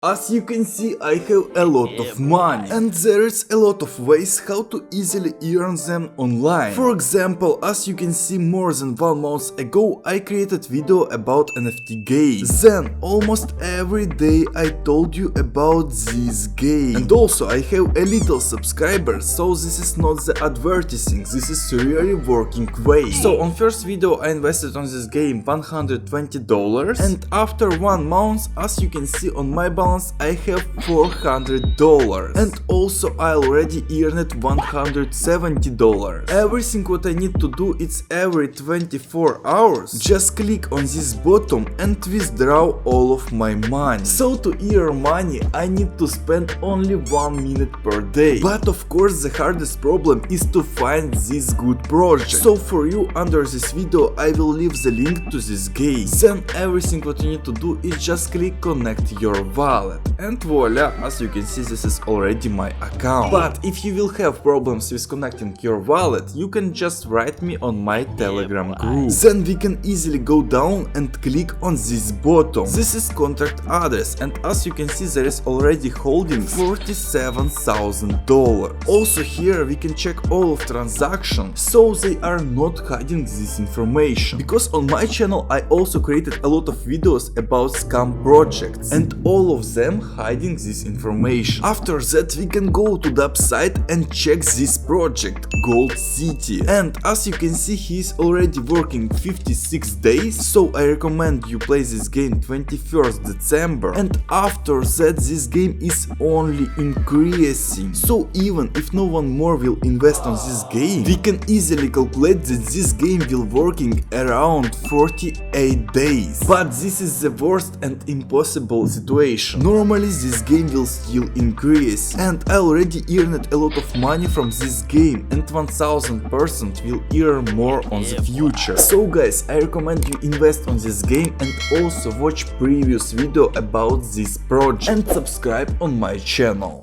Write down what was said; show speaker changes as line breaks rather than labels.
As you can see, I have a lot of money, and there is a lot of ways how to easily earn them online. For example, as you can see, more than 1 month ago I created video about NFT games. Then almost every day I told you about this game. And also I have a little subscribers, so this is not the advertising, this is really working way. So on first video I invested on this game $120, and after 1 month, as you can see on my balance, I have $400, and also I already earned $170. Everything what I need to do is every 24 hours just click on this button and withdraw all of my money. So to earn money I need to spend only 1 minute per day. But of course the hardest problem is to find this good project. So for you, under this video I will leave the link to this game. Then everything what you need to do is just click connect your wallet. And voila, as you can see, this is already my account. But if you will have problems with connecting your wallet, you can just write me on my Telegram group. Then we can easily go down and click on this button. This is contract address, and as you can see, there is already holding $47,000. Also here we can check all of transactions, so they are not hiding this information. Because on my channel I also created a lot of videos about scam projects, and all of them hiding this information. After that we can go to the website and check this project, Gold City. And as you can see, he is already working 56 days, so I recommend you play this game 21st December. And after that this game is only increasing. So even if no one more will invest on this game, we can easily calculate that this game will working around 48 days. But this is the worst and impossible situation. Normally this game will still increase, and I already earned a lot of money from this game, and 1000% will earn more on the future. So guys, I recommend you invest on this game and also watch previous video about this project and subscribe on my channel.